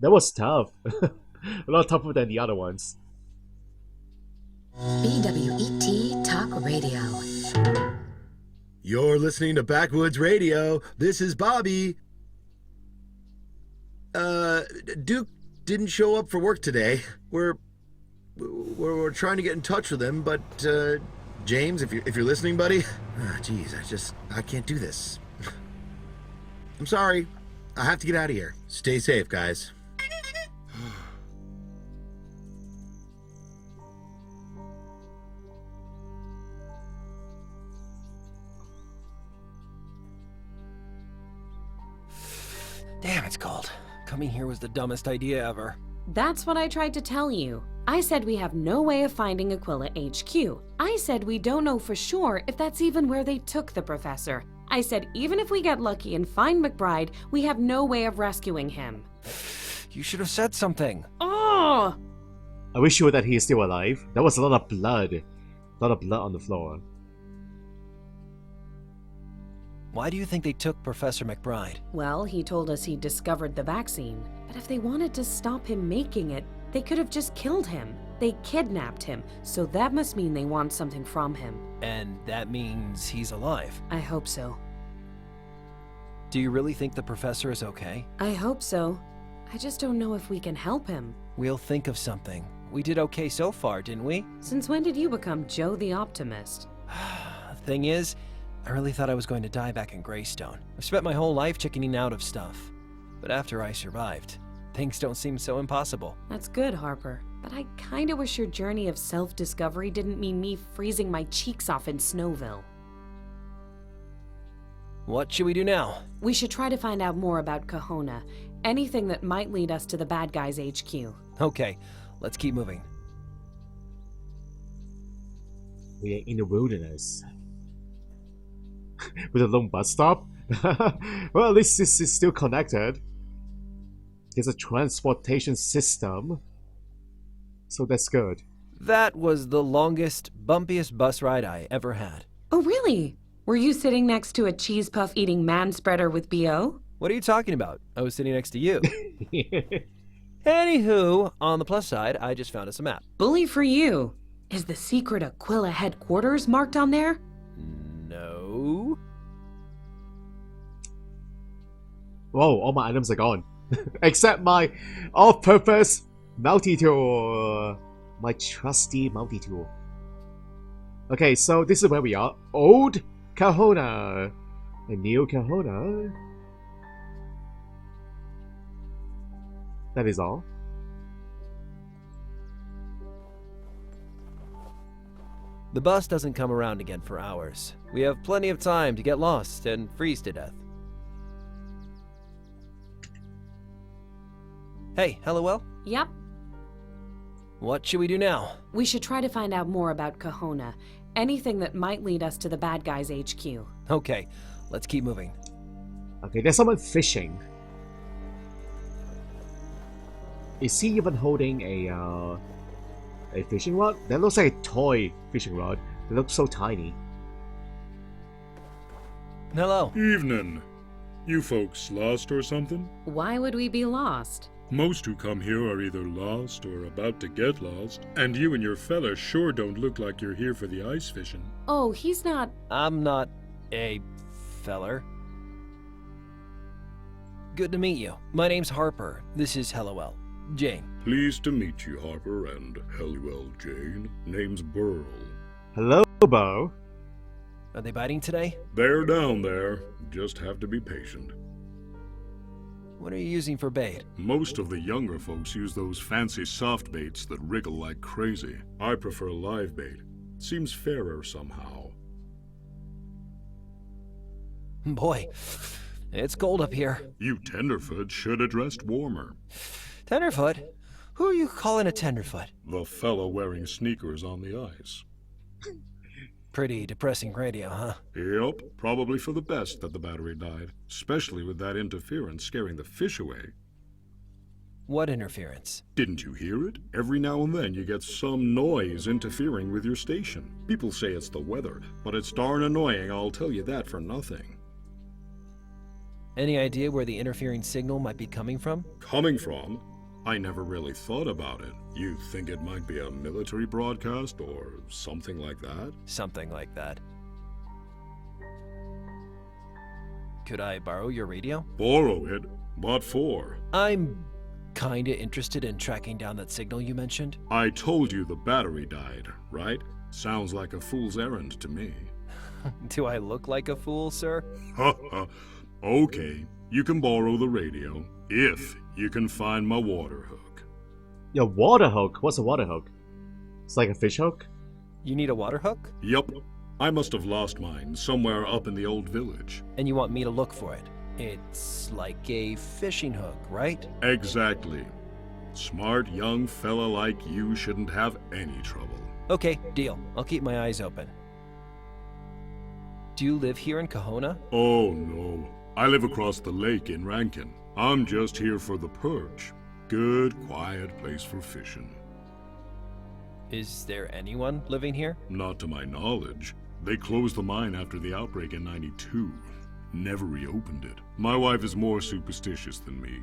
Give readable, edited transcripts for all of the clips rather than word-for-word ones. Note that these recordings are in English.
That was tough. A lot tougher than the other ones. BWET Talk Radio. You're listening to Backwoods Radio. This is Bobby. Duke didn't show up for work today. We're trying to get in touch with him, but James, if you're listening, buddy, geez, I can't do this. I'm sorry. I have to get out of here. Stay safe, guys. Damn, it's cold. Coming here was the dumbest idea ever. That's what I tried to tell you. I said we have no way of finding Aquila HQ. I said we don't know for sure if that's even where they took the professor. I said even if we get lucky and find McBride, we have no way of rescuing him. You should have said something. Oh! Are we sure that he is still alive? There was a lot of blood. A lot of blood on the floor. Why do you think they took Professor McBride? Well, he told us he discovered the vaccine. But if they wanted to stop him making it, they could have just killed him. They kidnapped him, so that must mean they want something from him. And that means he's alive. I hope so. Do you really think the professor is okay? I hope so. I just don't know if we can help him. We'll think of something. We did okay so far, didn't we? Since when did you become Joe the Optimist? Thing is, I really thought I was going to die back in Greystone. I've spent my whole life chickening out of stuff. But after I survived, things don't seem so impossible. That's good, Harper. But I kinda wish your journey of self-discovery didn't mean me freezing my cheeks off in Snowville. What should we do now? We should try to find out more about Kahona. Anything that might lead us to the bad guys' HQ. Okay, let's keep moving. We are in the wilderness. With a long bus stop? Well, at least this is still connected. There's a transportation system. So that's good. That was the longest, bumpiest bus ride I ever had. Oh, really? Were you sitting next to a cheese puff eating man-spreader with B.O.? What are you talking about? I was sitting next to you. Anywho, on the plus side, I just found us a map. Bully for you. Is the secret Aquila headquarters marked on there? No. Whoa, all my items are gone. Except my all-purpose multi-tool. My trusty multi-tool. Okay, so this is where we are. Old Kahona. And New Kahona. That is all. The bus doesn't come around again for hours. We have plenty of time to get lost and freeze to death. Hey, Hellowell? Yep. What should we do now? We should try to find out more about Kahona. Anything that might lead us to the bad guys' HQ. Okay, let's keep moving. Okay, there's someone fishing. Is he even holding a fishing rod? That looks like a toy fishing rod. It looks so tiny. Hello. Evening. You folks lost or something? Why would we be lost? Most who come here are either lost or about to get lost, and you and your fella sure don't look like you're here for the ice fishing. Oh, he's not... I'm not a feller. Good to meet you. My name's Harper. This is Hellowell. Jane. Pleased to meet you, Harper, and Hellwell Jane. Name's Burl. Hello, Bo. Are they biting today? They're down there. Just have to be patient. What are you using for bait? Most of the younger folks use those fancy soft baits that wriggle like crazy. I prefer live bait. Seems fairer somehow. Boy, it's cold up here. You tenderfoot should have dressed warmer. Tenderfoot? Who are you calling a tenderfoot? The fella wearing sneakers on the ice. Pretty depressing radio, huh? Yep, probably for the best that the battery died. Especially with that interference scaring the fish away. What interference? Didn't you hear it? Every now and then you get some noise interfering with your station. People say it's the weather, but it's darn annoying, I'll tell you that for nothing. Any idea where the interfering signal might be coming from? Coming from? I never really thought about it. You think it might be a military broadcast or something like that? Something like that. Could I borrow your radio? Borrow it? What for? I'm kinda interested in tracking down that signal you mentioned. I told you the battery died, right? Sounds like a fool's errand to me. Do I look like a fool, sir? Okay, you can borrow the radio, if you can find my water hook. Your water hook? What's a water hook? It's like a fish hook? You need a water hook? Yup, I must have lost mine somewhere up in the old village. And you want me to look for it? It's like a fishing hook, right? Exactly. Smart young fella like you shouldn't have any trouble. Okay, deal. I'll keep my eyes open. Do you live here in Kahona? Oh no, I live across the lake in Rankin. I'm just here for the perch. Good, quiet place for fishing. Is there anyone living here? Not to my knowledge. They closed the mine after the outbreak in '92. Never reopened it. My wife is more superstitious than me.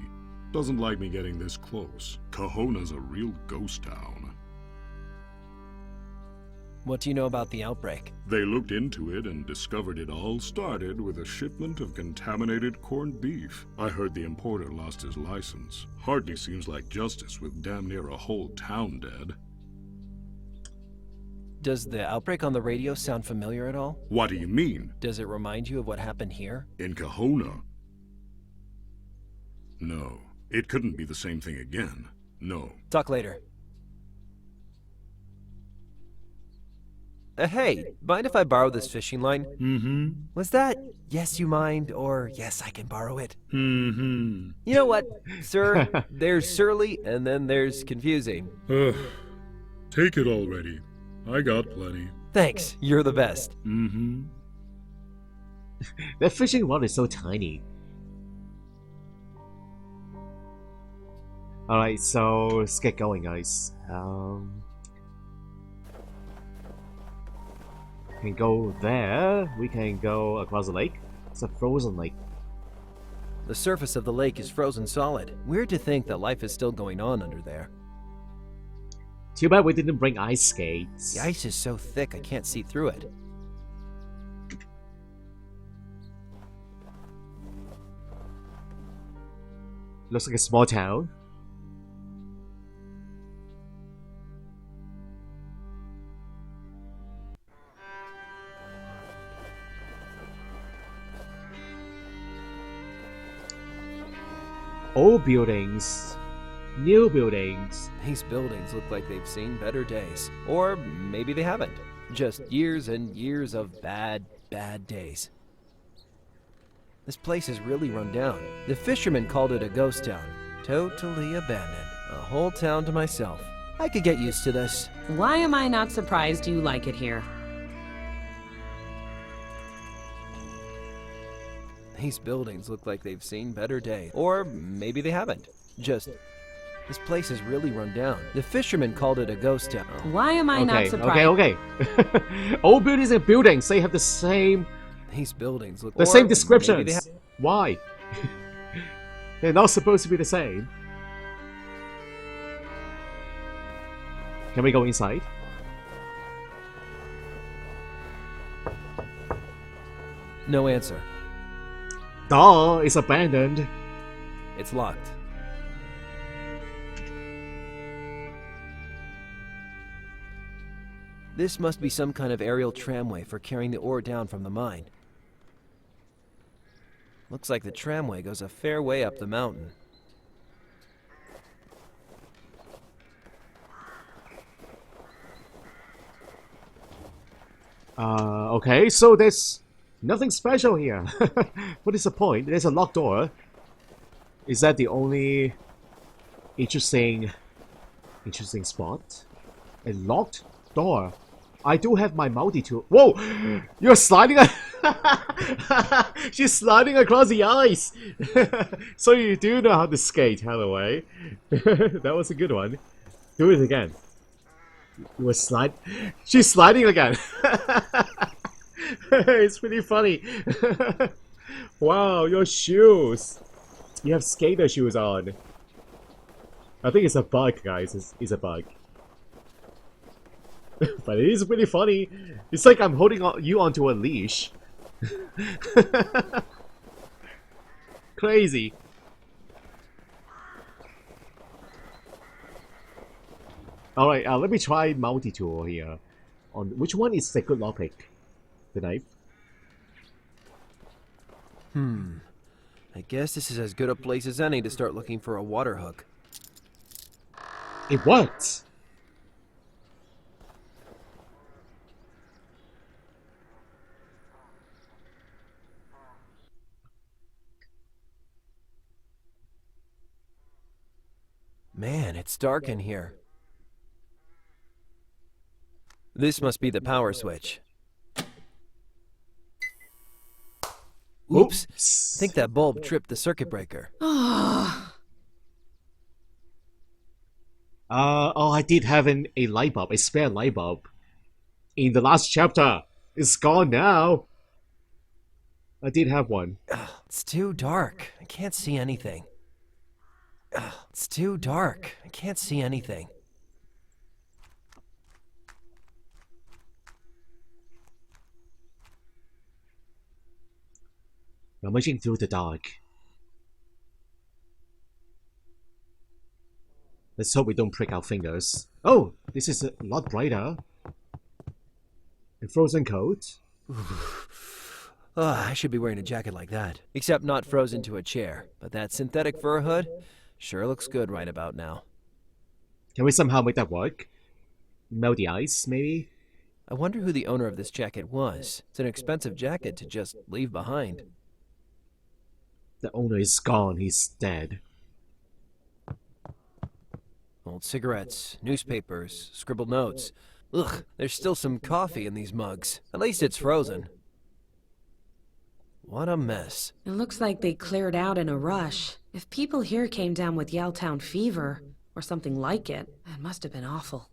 Doesn't like me getting this close. Kahona's a real ghost town. What do you know about the outbreak? They looked into it and discovered it all started with a shipment of contaminated corned beef. I heard the importer lost his license. Hardly seems like justice with damn near a whole town dead. Does the outbreak on the radio sound familiar at all? What do you mean? Does it remind you of what happened here? In Kahona? No. It couldn't be the same thing again. No. Talk later. Hey, mind if I borrow this fishing line? Mm-hmm. Was that, yes, you mind, or yes, I can borrow it? Mm-hmm. You know what, sir? There's surly, and then there's confusing. Take it already. I got plenty. Thanks, you're the best. Mm-hmm. That fishing rod is so tiny. Alright, so let's get going, guys. We can go there. We can go across the lake. It's a frozen lake. The surface of the lake is frozen solid. Weird to think that life is still going on under there. Too bad we didn't bring ice skates. The ice is so thick I can't see through it. Looks like a small town. Old buildings, new buildings. These buildings look like they've seen better days. Or maybe they haven't. Just years and years of bad, bad days. This place is really run down. The fishermen called it a ghost town. Totally abandoned. A whole town to myself. I could get used to this. Why am I not surprised you like it here? These buildings look like they've seen better days. Or maybe they haven't. Just, this place is really run down. The fishermen called it a ghost town. Why am I not surprised? Okay. Old buildings and buildings, they have the same... These buildings look... The same descriptions. Why? They're not supposed to be the same. Can we go inside? No answer. Duh, it's abandoned. It's locked. This must be some kind of aerial tramway for carrying the ore down from the mine. Looks like the tramway goes a fair way up the mountain. Okay, so there's nothing special here. What is the point? There's a locked door. Is that the only interesting spot? A locked door. I do have my multi-tool. Whoa! You're sliding. She's sliding across the ice. So you do know how to skate, Holloway. That was a good one. Do it again. You were slide. She's sliding again. It's pretty funny. Wow, your shoes. You have skater shoes on. I think it's a bug, guys. It's a bug. But it is really funny. It's like I'm holding you onto a leash. Crazy. Alright, let me try multi-tool here. On which one is the good lock pick? The knife? I guess this is as good a place as any to start looking for a water hook. It worked! Man, it's dark in here. This must be the power switch. Oops. I think that bulb tripped the circuit breaker. Oh, I did have a light bulb, a spare light bulb. In the last chapter. It's gone now. I did have one. It's too dark. I can't see anything. It's too dark. I can't see anything. Rummaging through the dark. Let's hope we don't prick our fingers. Oh, this is a lot brighter. A frozen coat. I should be wearing a jacket like that. Except not frozen to a chair. But that synthetic fur hood sure looks good right about now. Can we somehow make that work? Melt the ice, maybe? I wonder who the owner of this jacket was. It's an expensive jacket to just leave behind. The owner is gone. He's dead. Old cigarettes, newspapers, scribbled notes. Ugh, there's still some coffee in these mugs. At least it's frozen. What a mess. It looks like they cleared out in a rush. If people here came down with Yaletown fever, or something like it, it must have been awful.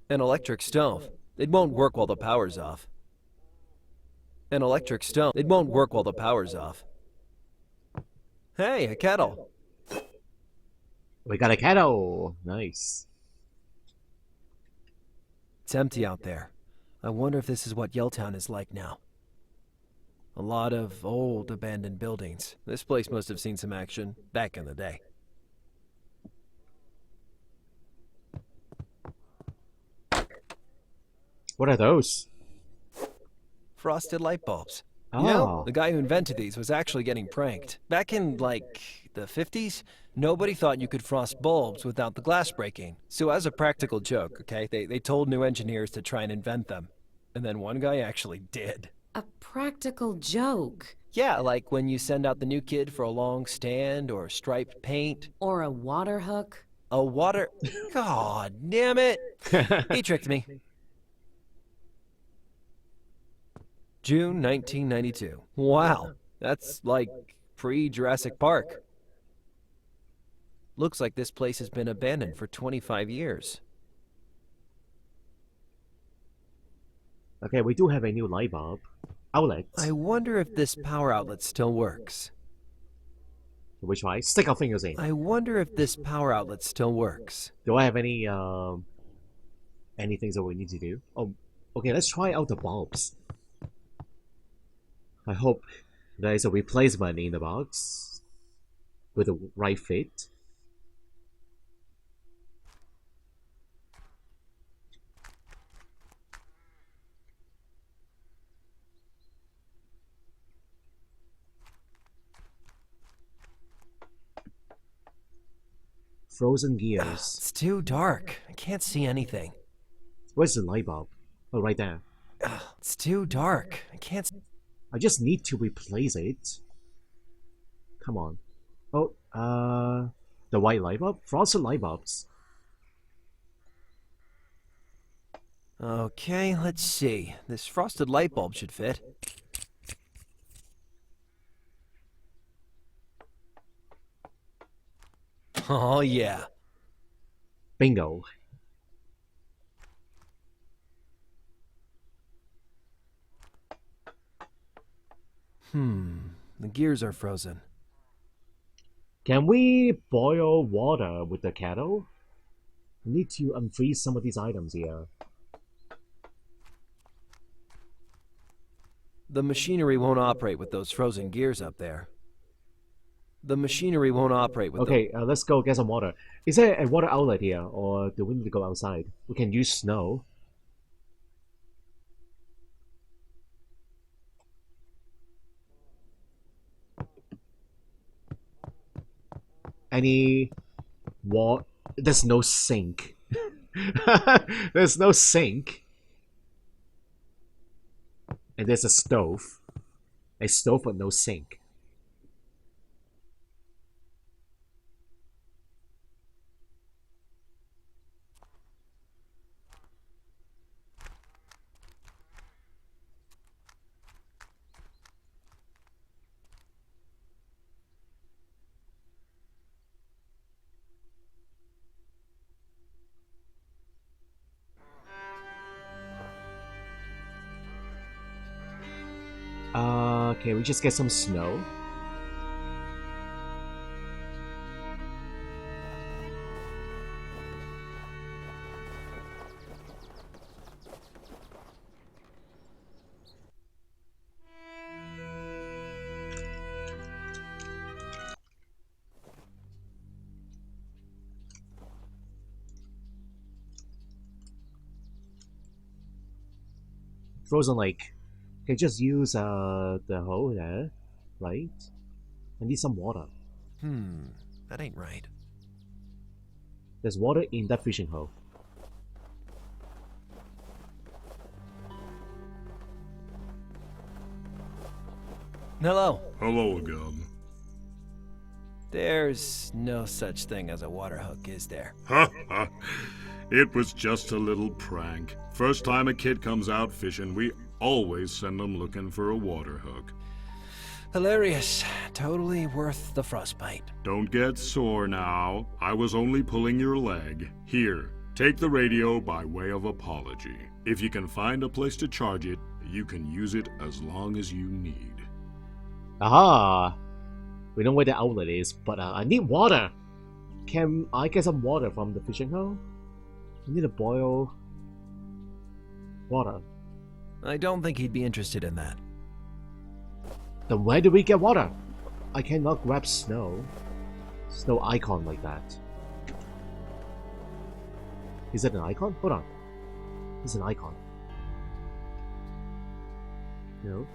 An electric stove. It won't work while the power's off. An electric stove. It won't work while the power's off. Hey, a kettle. We got a kettle. Nice. It's empty out there. I wonder if this is what Yaletown is like now. A lot of old abandoned buildings. This place must have seen some action back in the day. What are those? Frosted light bulbs. Oh. You know, the guy who invented these was actually getting pranked. Back in, like, the 50s, nobody thought you could frost bulbs without the glass breaking. So as a practical joke, okay, they told new engineers to try and invent them. And then one guy actually did. A practical joke. Yeah, like when you send out the new kid for a long stand or striped paint. Or a water hook. A water... God damn it! He tricked me. June 1992. Wow, that's like pre-Jurassic Park. Looks like this place has been abandoned for 25 years. Okay, we do have a new light bulb. Outlet. I wonder if this power outlet still works. Shall we try? Stick our fingers in. I wonder if this power outlet still works. Do I have any things that we need to do? Oh, okay, let's try out the bulbs. I hope there is a replacement in the box with the right fit. Frozen gears. It's too dark. I can't see anything. Where's the light bulb? Oh, right there. It's too dark. I can't... I just need to replace it. Come on. Oh, the white light bulb? Frosted light bulbs. Okay, let's see. This frosted light bulb should fit. Oh, yeah. Bingo. The gears are frozen. Can we boil water with the kettle? We need to unfreeze some of these items here. The machinery won't operate with those frozen gears up there. The machinery won't operate with Okay, let's go get some water. Is there a water outlet here, or do we need to go outside? We can use snow. Any water? There's no sink. There's no sink. And there's a stove. A stove with no sink. Can we just get some snow? Frozen Lake. Okay, just use the hole there, right? I need some water. That ain't right. There's water in that fishing hole. Hello. Hello again. There's no such thing as a water hook, is there? Ha ha! It was just a little prank. First time a kid comes out fishing, we always send them looking for a water hook. Hilarious. Totally worth the frostbite. Don't get sore now. I was only pulling your leg. Here, take the radio by way of apology. If you can find a place to charge it, you can use it as long as you need. Aha! We know where the outlet is, but I need water! Can I get some water from the fishing hole? I need to boil water. I don't think he'd be interested in that. Then where do we get water? I cannot grab snow. There's no icon like that. Is it an icon? Hold on. It's an icon. No.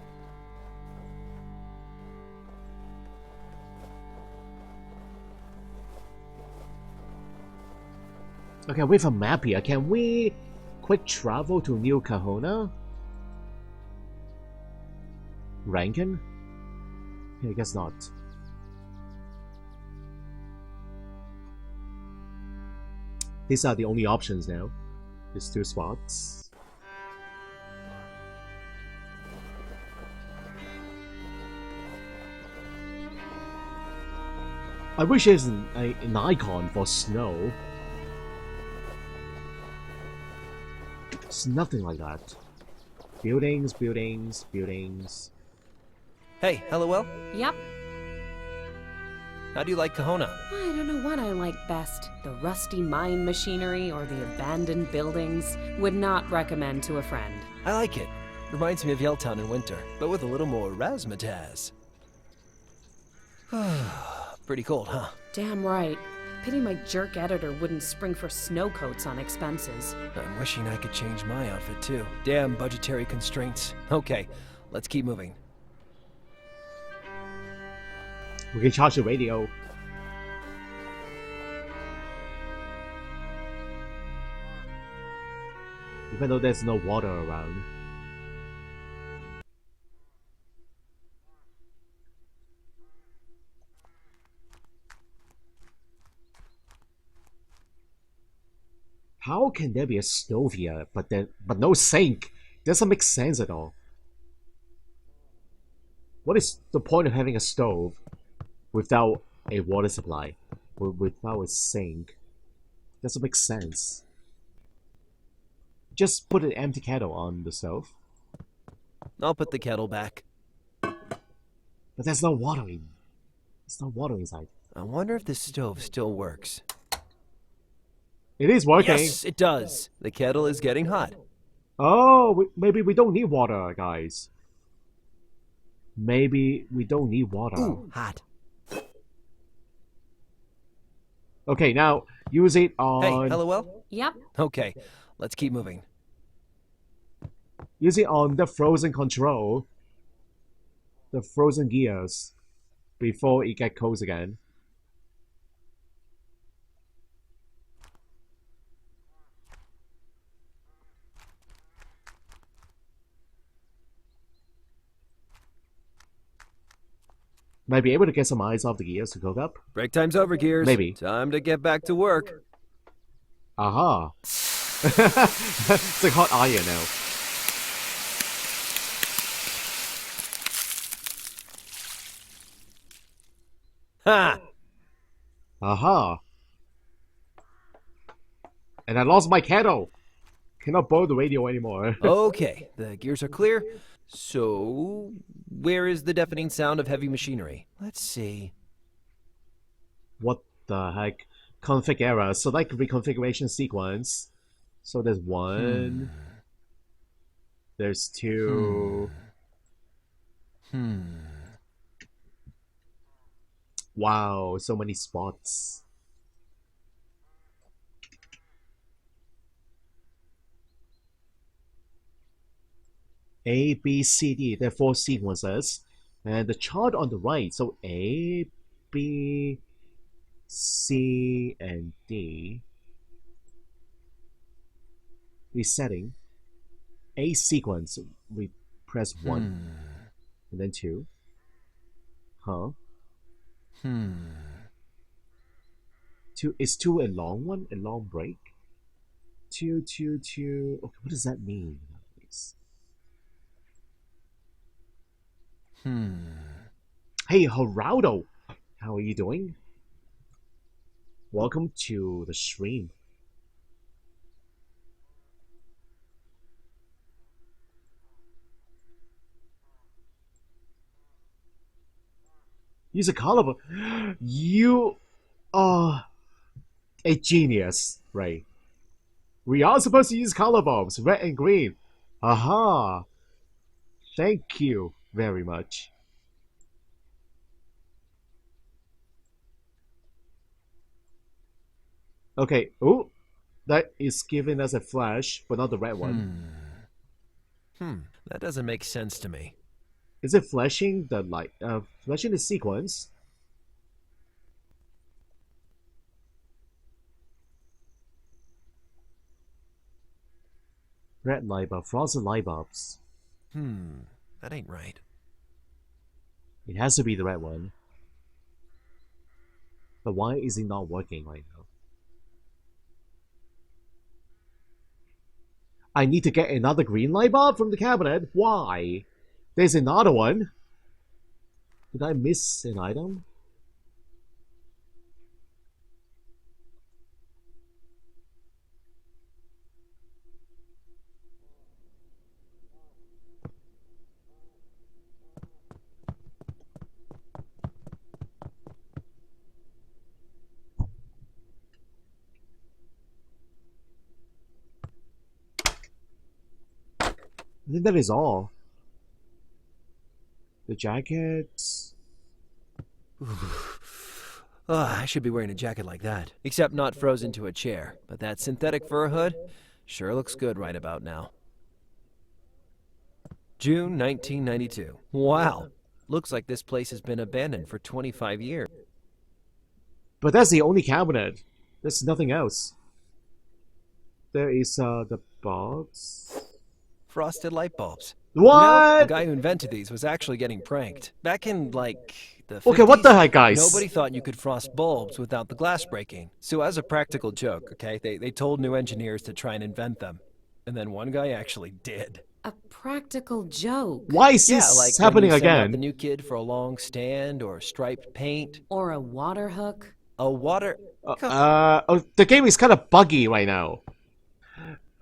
Okay, we have a map here. Can we quick travel to New Kahuna? Rankin? Okay, I guess not. These are the only options now. These two spots. I wish there's an icon for snow. It's nothing like that. Buildings, buildings, buildings. Hey, LOL? Yep. How do you like Kahuna? I don't know what I like best. The rusty mine machinery or the abandoned buildings. Would not recommend to a friend. I like it. Reminds me of Yaletown in winter, but with a little more razzmatazz. Pretty cold, huh? Damn right. Pity my jerk editor wouldn't spring for snow coats on expenses. I'm wishing I could change my outfit too. Damn budgetary constraints. Okay, let's keep moving. We can charge the radio. Even though there's no water around. How can there be a stove here, but no sink? Doesn't make sense at all. What is the point of having a stove without a water supply, without a sink? Doesn't make sense. Just put an empty kettle on the stove. I'll put the kettle back. But there's no water in. There's no water inside. I wonder if this stove still works. It is working. Yes, it does. The kettle is getting hot. Oh, maybe we don't need water, guys. Maybe we don't need water. Ooh, hot. Okay, now use it on. Hey, LOL? Yep. Okay, let's keep moving. Use it on the frozen control. The frozen gears. Before it gets cold again. Might be able to get some ice off the gears to cook up. Break time's over, Gears. Maybe. Time to get back to work. Aha. It's like hot iron now. Ha! Aha. And I lost my kettle. Cannot boil the radio anymore. Okay, the gears are clear. So, where is the deafening sound of heavy machinery? Let's see. What the heck? Config error. Select reconfiguration sequence. So there's one. There's two. Wow, so many spots. A, B, C, D. There are 4 sequences. And the chart on the right. So A, B, C, and D. Resetting. A sequence. We press 1. And then 2. Huh? 2. Is 2 a long one? A long break? 2, 2, 2. Okay, what does that mean? Hey, Geraldo! How are you doing? Welcome to the stream. Use a caliber. You are a genius, Ray. We are supposed to use color bulbs, red and green. Aha! Thank you very much. Okay, oh, that is giving us a flash, but not the red one. That doesn't make sense to me. Is it flashing the light? Flashing the sequence? Red light bulb, frosted light bulbs. That ain't right. It has to be the red one. But why is it not working right now? I need to get another green light bulb from the cabinet. Why? There's another one. Did I miss an item? I think that is all. The jackets. I should be wearing a jacket like that. Except not frozen to a chair. But that synthetic fur hood sure looks good right about now. June 1992. Wow. Looks like this place has been abandoned for 25 years. But that's the only cabinet. There's nothing else. There is the box. Frosted light bulbs. What? The guy who invented these was actually getting pranked. Back in, like, the 50s, Okay, what the heck, guys? nobody thought you could frost bulbs without the glass breaking. So as a practical joke, okay, they told new engineers to try and invent them. And then one guy actually did. A practical joke. Why is this like happening when you send out again? the new kid for a long stand or striped paint. Or a water hook. A water... The game is kind of buggy right now.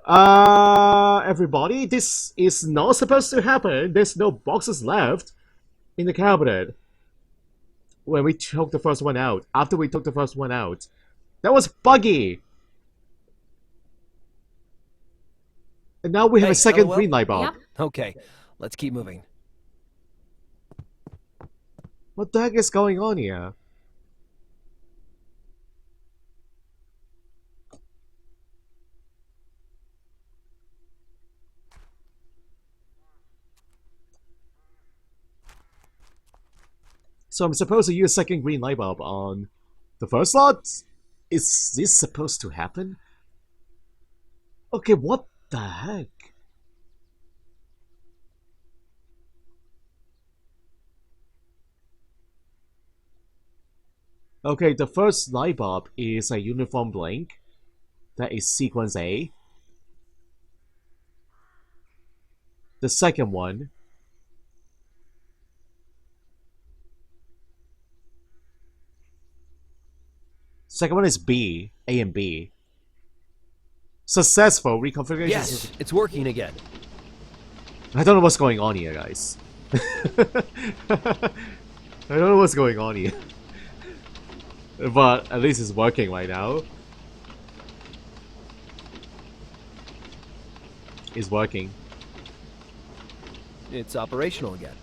Everybody, this is not supposed to happen. There's no boxes left in the cabinet. when we took the first one out. After we took the first one out. That was buggy! And now we have Hey, a second LOL? green light bulb. Yep. Okay, let's keep moving. What the heck is going on here? So I'm supposed to use second green light bulb on the first slot? Is this supposed to happen? Okay, what the heck? Okay, the first light bulb is a uniform blink. That is sequence A. The second one is B, A and B. Successful reconfiguration. Yes, it's working again. I don't know what's going on here, guys. I don't know what's going on here. But at least it's working right now. It's working. It's operational again.